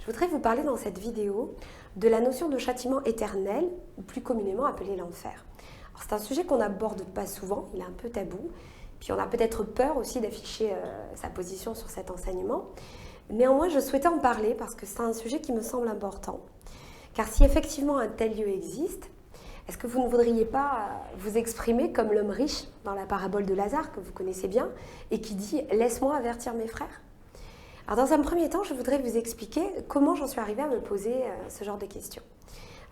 Je voudrais vous parler dans cette vidéo de la notion de châtiment éternel, ou plus communément appelé l'enfer. C'est un sujet qu'on n'aborde pas souvent, il est un peu tabou, puis on a peut-être peur aussi d'afficher sa position sur cet enseignement. Néanmoins, je souhaitais en parler parce que c'est un sujet qui me semble important. Car si effectivement un tel lieu existe, est-ce que vous ne voudriez pas vous exprimer comme l'homme riche dans la parabole de Lazare que vous connaissez bien et qui dit « Laisse-moi avertir mes frères ». Alors dans un premier temps, je voudrais vous expliquer comment j'en suis arrivée à me poser ce genre de questions.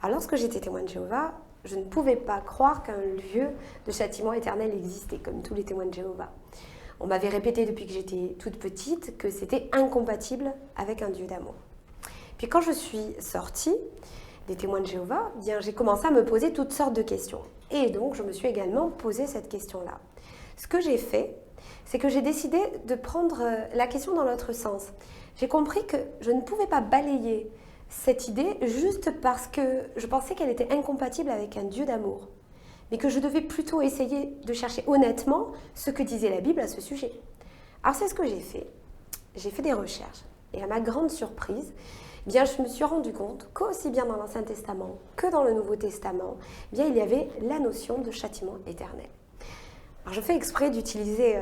Alors lorsque j'étais témoin de Jéhovah, je ne pouvais pas croire qu'un lieu de châtiment éternel existait, comme tous les témoins de Jéhovah. On m'avait répété depuis que j'étais toute petite que c'était incompatible avec un Dieu d'amour. Puis quand je suis sortie des témoins de Jéhovah, j'ai commencé à me poser toutes sortes de questions. Et donc je me suis également posé cette question-là. Ce que j'ai fait, c'est que j'ai décidé de prendre la question dans l'autre sens. J'ai compris que je ne pouvais pas balayer cette idée juste parce que je pensais qu'elle était incompatible avec un Dieu d'amour, mais que je devais plutôt essayer de chercher honnêtement ce que disait la Bible à ce sujet. Alors c'est ce que j'ai fait. J'ai fait des recherches et à ma grande surprise, je me suis rendu compte qu'aussi bien dans l'Ancien Testament que dans le Nouveau Testament, il y avait la notion de châtiment éternel. Alors je fais exprès d'utiliser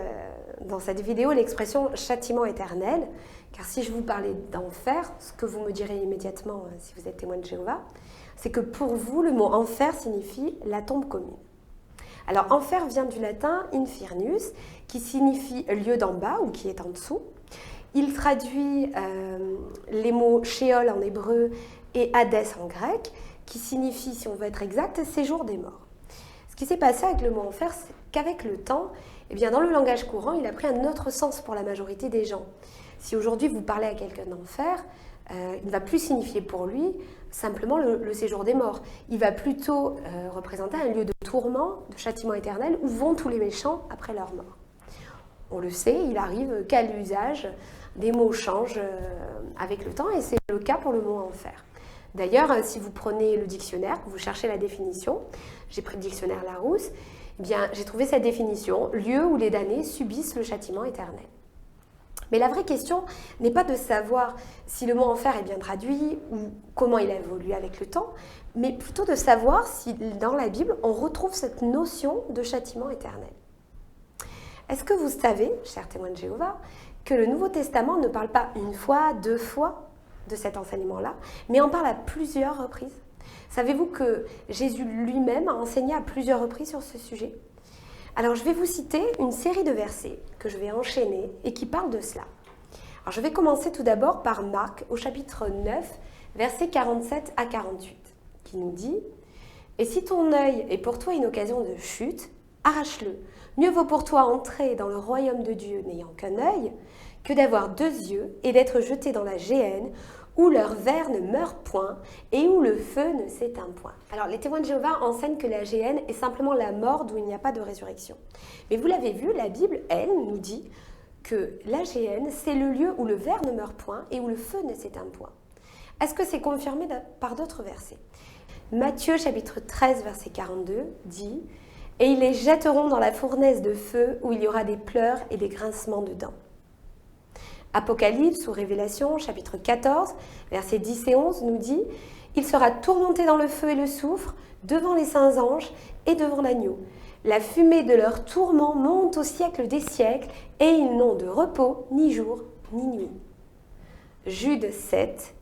dans cette vidéo l'expression châtiment éternel, car si je vous parlais d'enfer, ce que vous me direz immédiatement si vous êtes témoin de Jéhovah, c'est que pour vous, le mot enfer signifie la tombe commune. Alors enfer vient du latin infernus, qui signifie lieu d'en bas ou qui est en dessous. Il traduit les mots Sheol en hébreu et Hadès en grec, qui signifie, si on veut être exact, séjour des morts. Ce qui s'est passé avec le mot enfer, c'est qu'avec le temps, dans le langage courant, il a pris un autre sens pour la majorité des gens. Si aujourd'hui vous parlez à quelqu'un d'enfer, il ne va plus signifier pour lui simplement le séjour des morts. Il va plutôt représenter un lieu de tourment, de châtiment éternel, où vont tous les méchants après leur mort. On le sait, il arrive qu'à l'usage, des mots changent avec le temps, et c'est le cas pour le mot enfer. D'ailleurs, si vous prenez le dictionnaire, que vous cherchez la définition, j'ai pris le dictionnaire Larousse, j'ai trouvé cette définition, lieu où les damnés subissent le châtiment éternel. Mais la vraie question n'est pas de savoir si le mot enfer est bien traduit ou comment il a évolué avec le temps, mais plutôt de savoir si dans la Bible, on retrouve cette notion de châtiment éternel. Est-ce que vous savez, chers témoins de Jéhovah, que le Nouveau Testament ne parle pas une fois, deux fois de cet enseignement-là, mais en parle à plusieurs reprises? Savez-vous que Jésus lui-même a enseigné à plusieurs reprises sur ce sujet? Alors je vais vous citer une série de versets que je vais enchaîner et qui parlent de cela. Alors je vais commencer tout d'abord par Marc au chapitre 9, versets 47 à 48, qui nous dit « Et si ton œil est pour toi une occasion de chute, arrache-le. Mieux vaut pour toi entrer dans le royaume de Dieu n'ayant qu'un œil, que d'avoir deux yeux et d'être jeté dans la géhenne, où leur ver ne meurt point et où le feu ne s'éteint point. » Alors, les témoins de Jéhovah enseignent que la géhenne est simplement la mort d'où il n'y a pas de résurrection. Mais vous l'avez vu, la Bible, elle, nous dit que la géhenne, c'est le lieu où le ver ne meurt point et où le feu ne s'éteint point. Est-ce que c'est confirmé par d'autres versets? Matthieu, chapitre 13, verset 42, dit « Et ils les jetteront dans la fournaise de feu où il y aura des pleurs et des grincements de dents. » Apocalypse ou Révélation, chapitre 14, versets 10 et 11, nous dit « Il sera tourmenté dans le feu et le soufre, devant les saints anges et devant l'agneau. La fumée de leur tourment monte au siècle des siècles, et ils n'ont de repos ni jour ni nuit. » Jude 7.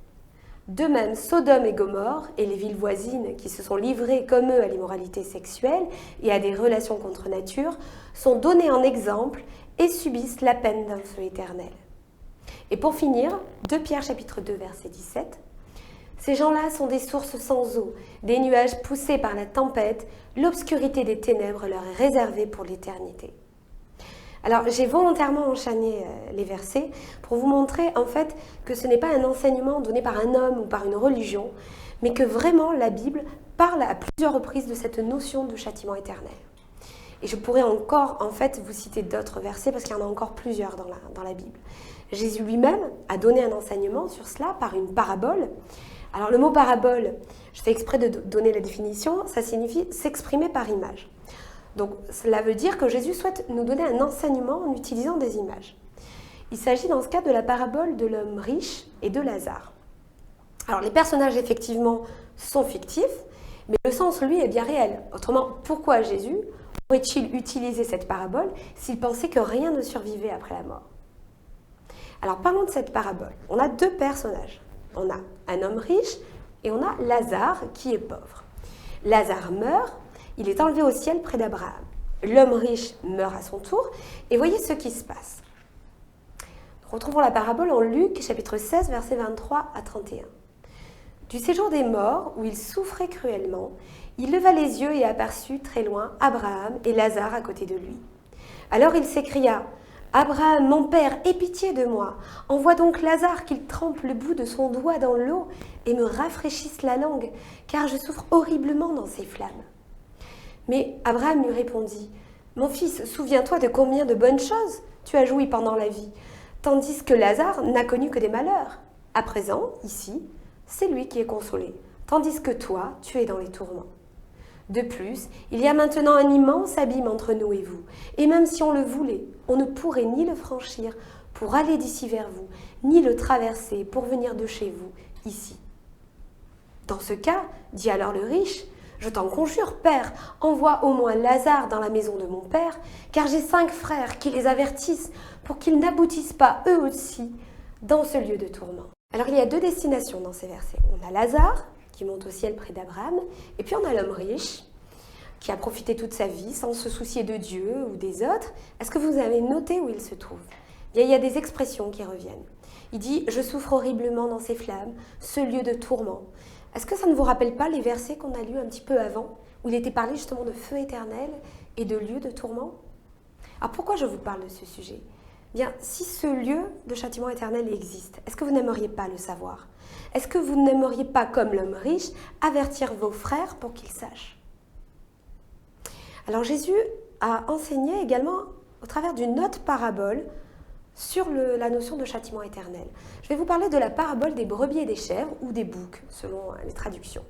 De même, Sodome et Gomorrhe et les villes voisines qui se sont livrées comme eux à l'immoralité sexuelle et à des relations contre nature sont données en exemple et subissent la peine d'un feu éternel. Et pour finir, 2 Pierre chapitre 2 verset 17, « Ces gens-là sont des sources sans eau, des nuages poussés par la tempête, l'obscurité des ténèbres leur est réservée pour l'éternité. » Alors j'ai volontairement enchaîné les versets pour vous montrer en fait que ce n'est pas un enseignement donné par un homme ou par une religion, mais que vraiment la Bible parle à plusieurs reprises de cette notion de châtiment éternel. Et je pourrais encore en fait vous citer d'autres versets parce qu'il y en a encore plusieurs dans la Bible. Jésus lui-même a donné un enseignement sur cela par une parabole. Alors le mot parabole, je fais exprès de donner la définition, ça signifie s'exprimer par image. Donc cela veut dire que Jésus souhaite nous donner un enseignement en utilisant des images. Il s'agit dans ce cas de la parabole de l'homme riche et de Lazare. Alors les personnages effectivement sont fictifs, mais le sens lui est bien réel. Autrement, pourquoi Jésus aurait-il utilisé cette parabole s'il pensait que rien ne survivait après la mort? Alors parlons de cette parabole. On a deux personnages. On a un homme riche et on a Lazare qui est pauvre. Lazare meurt, il est enlevé au ciel près d'Abraham. L'homme riche meurt à son tour et voyez ce qui se passe. Retrouvons la parabole en Luc chapitre 16 versets 23 à 31. Du séjour des morts, où il souffrait cruellement, il leva les yeux et aperçut très loin Abraham et Lazare à côté de lui. Alors il s'écria « Abraham, mon père, aie pitié de moi. Envoie donc Lazare qu'il trempe le bout de son doigt dans l'eau et me rafraîchisse la langue, car je souffre horriblement dans ces flammes. » Mais Abraham lui répondit « Mon fils, souviens-toi de combien de bonnes choses tu as joui pendant la vie, tandis que Lazare n'a connu que des malheurs. À présent, ici, c'est lui qui est consolé, tandis que toi, tu es dans les tourments. De plus, il y a maintenant un immense abîme entre nous et vous, et même si on le voulait, on ne pourrait ni le franchir pour aller d'ici vers vous, ni le traverser pour venir de chez vous, ici. Dans ce cas, dit alors le riche, je t'en conjure, père, envoie au moins Lazare dans la maison de mon père, car j'ai 5 frères qui les avertissent pour qu'ils n'aboutissent pas eux aussi dans ce lieu de tourment. Alors il y a 2 destinations dans ces versets. On a Lazare, qui monte au ciel près d'Abraham, et puis on a l'homme riche, qui a profité toute sa vie sans se soucier de Dieu ou des autres. Est-ce que vous avez noté où il se trouve? Il y a des expressions qui reviennent. Il dit « Je souffre horriblement dans ces flammes, ce lieu de tourment ». Est-ce que ça ne vous rappelle pas les versets qu'on a lus un petit peu avant, où il était parlé justement de feu éternel et de lieu de tourment? Alors pourquoi je vous parle de ce sujet? Bien, si ce lieu de châtiment éternel existe, est-ce que vous n'aimeriez pas le savoir? Est-ce que vous n'aimeriez pas, comme l'homme riche, avertir vos frères pour qu'ils sachent? Alors Jésus a enseigné également au travers d'une autre parabole sur la notion de châtiment éternel. Je vais vous parler de la parabole des brebis et des chèvres, ou des boucs, selon les traductions.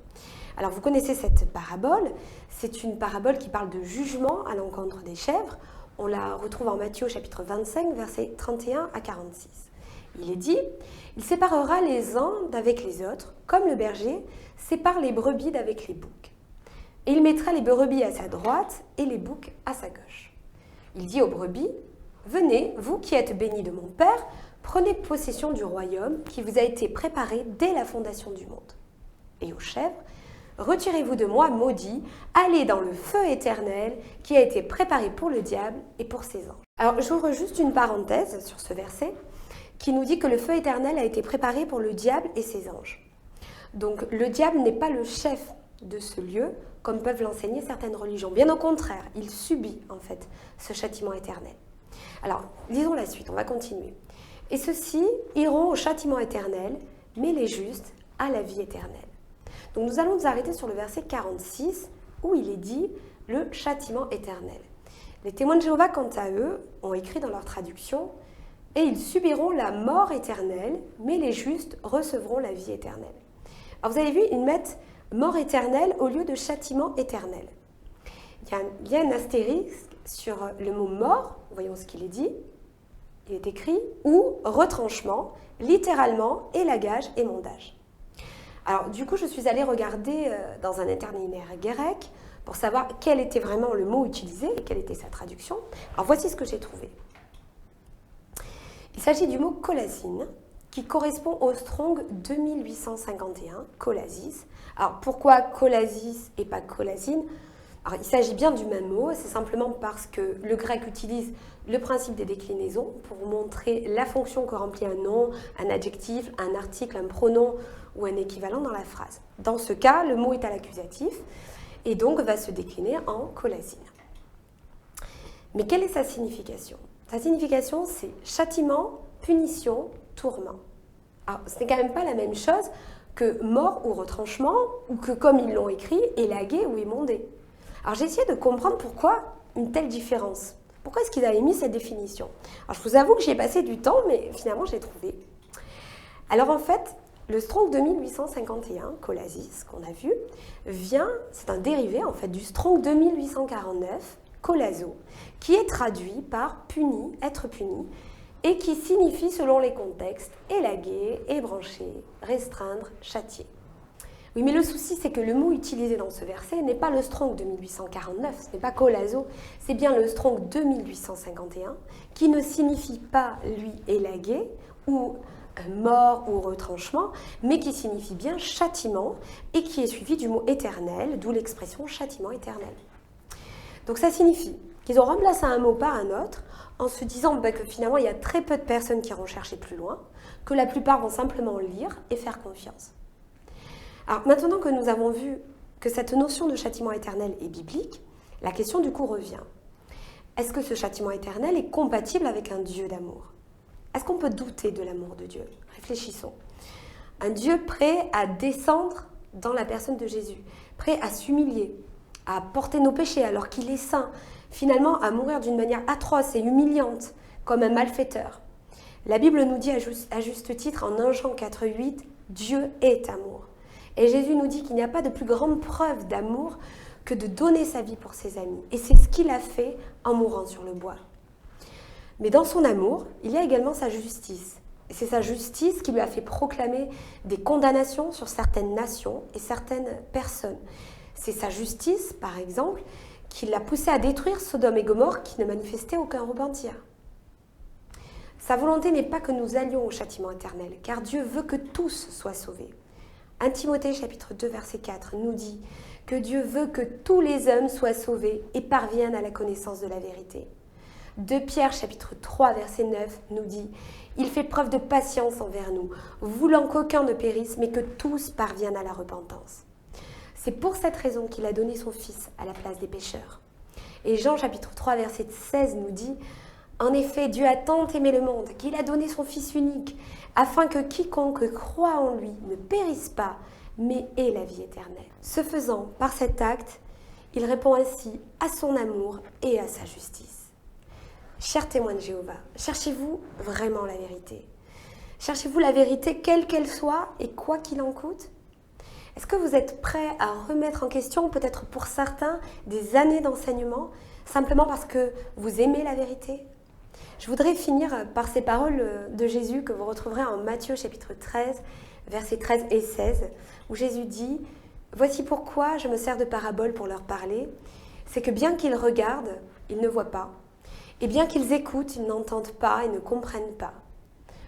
Alors vous connaissez cette parabole, c'est une parabole qui parle de jugement à l'encontre des chèvres. On la retrouve en Matthieu chapitre 25, versets 31 à 46. Il est dit « Il séparera les uns d'avec les autres, comme le berger sépare les brebis d'avec les boucs. Et il mettra les brebis à sa droite et les boucs à sa gauche. Il dit aux brebis « Venez, vous qui êtes bénis de mon Père, prenez possession du royaume qui vous a été préparé dès la fondation du monde. Et aux chèvres, retirez-vous de moi, maudits, allez dans le feu éternel qui a été préparé pour le diable et pour ses anges. » Alors, j'ouvre juste une parenthèse sur ce verset qui nous dit que le feu éternel a été préparé pour le diable et ses anges. Donc, le diable n'est pas le chef de ce lieu, comme peuvent l'enseigner certaines religions. Bien au contraire, il subit en fait ce châtiment éternel. Alors, lisons la suite, on va continuer. « Et ceux-ci iront au châtiment éternel, mais les justes à la vie éternelle. » Donc nous allons nous arrêter sur le verset 46 où il est dit « le châtiment éternel ». Les témoins de Jéhovah, quant à eux, ont écrit dans leur traduction « et ils subiront la mort éternelle, mais les justes recevront la vie éternelle. » Alors vous avez vu, ils mettent « mort éternelle » au lieu de « châtiment éternel ». Il y a bien un astérisque sur le mot « mort », voyons ce qu'il est dit. Il est écrit « ou retranchement », littéralement « élagage et mondage ». Alors, du coup, je suis allée regarder dans un interlinéaire grec pour savoir quel était vraiment le mot utilisé et quelle était sa traduction. Alors, voici ce que j'ai trouvé. Il s'agit du mot kolazine, qui correspond au Strong 2851, kolasis. Alors, pourquoi kolasis et pas kolazine? Alors, il s'agit bien du même mot, c'est simplement parce que le grec utilise le principe des déclinaisons pour montrer la fonction que remplit un nom, un adjectif, un article, un pronom ou un équivalent dans la phrase. Dans ce cas, le mot est à l'accusatif et donc va se décliner en kolazine. Mais quelle est sa signification? Sa signification, c'est châtiment, punition, tourment. Alors, ce n'est quand même pas la même chose que mort ou retranchement, ou que, comme ils l'ont écrit, élagué ou émondé. Alors, j'ai essayé de comprendre pourquoi une telle différence. Pourquoi est-ce qu'ils avaient mis cette définition? Alors, je vous avoue que j'y ai passé du temps, mais finalement, je l'ai trouvé. Alors, en fait, le Strong 2851, kolasis, qu'on a vu, c'est un dérivé, en fait, du Strong 2849, kolazo, qui est traduit par puni, être puni, et qui signifie selon les contextes élaguer, ébrancher, restreindre, châtier. Oui, mais le souci, c'est que le mot utilisé dans ce verset n'est pas le Strong de 1849, ce n'est pas colazo, c'est bien le Strong de 1851, qui ne signifie pas, lui, élaguer, ou mort ou retranchement, mais qui signifie bien châtiment, et qui est suivi du mot éternel, d'où l'expression châtiment éternel. Donc ça signifie qu'ils ont remplacé un mot par un autre, en se disant que finalement, il y a très peu de personnes qui iront chercher plus loin, que la plupart vont simplement lire et faire confiance. Alors maintenant que nous avons vu que cette notion de châtiment éternel est biblique, la question du coup revient. Est-ce que ce châtiment éternel est compatible avec un Dieu d'amour? Est-ce qu'on peut douter de l'amour de Dieu? Réfléchissons. Un Dieu prêt à descendre dans la personne de Jésus, prêt à s'humilier, à porter nos péchés alors qu'il est saint, finalement à mourir d'une manière atroce et humiliante, comme un malfaiteur. La Bible nous dit à juste titre en 1 Jean 4,8, Dieu est amour. Et Jésus nous dit qu'il n'y a pas de plus grande preuve d'amour que de donner sa vie pour ses amis. Et c'est ce qu'il a fait en mourant sur le bois. Mais dans son amour, il y a également sa justice. Et c'est sa justice qui lui a fait proclamer des condamnations sur certaines nations et certaines personnes. C'est sa justice, par exemple, qui l'a poussé à détruire Sodome et Gomorrhe qui ne manifestaient aucun repentir. Sa volonté n'est pas que nous allions au châtiment éternel, car Dieu veut que tous soient sauvés. 1 Timothée chapitre 2 verset 4 nous dit que Dieu veut que tous les hommes soient sauvés et parviennent à la connaissance de la vérité. 2 Pierre chapitre 3 verset 9 nous dit « Il fait preuve de patience envers nous, voulant qu'aucun ne périsse, mais que tous parviennent à la repentance. » C'est pour cette raison qu'il a donné son Fils à la place des pécheurs. Et Jean chapitre 3 verset 16 nous dit « En effet, Dieu a tant aimé le monde qu'il a donné son Fils unique, afin que quiconque croit en lui ne périsse pas, mais ait la vie éternelle. » Ce faisant, par cet acte, il répond ainsi à son amour et à sa justice. Chers témoins de Jéhovah, cherchez-vous vraiment la vérité? Cherchez-vous la vérité quelle qu'elle soit et quoi qu'il en coûte? Est-ce que vous êtes prêts à remettre en question, peut-être pour certains, des années d'enseignement, simplement parce que vous aimez la vérité? Je voudrais finir par ces paroles de Jésus que vous retrouverez en Matthieu chapitre 13, versets 13 et 16, où Jésus dit « Voici pourquoi je me sers de paraboles pour leur parler, c'est que bien qu'ils regardent, ils ne voient pas, et bien qu'ils écoutent, ils n'entendent pas et ne comprennent pas.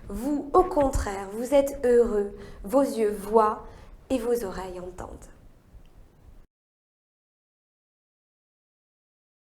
Vous, au contraire, vous êtes heureux, vos yeux voient et vos oreilles entendent. »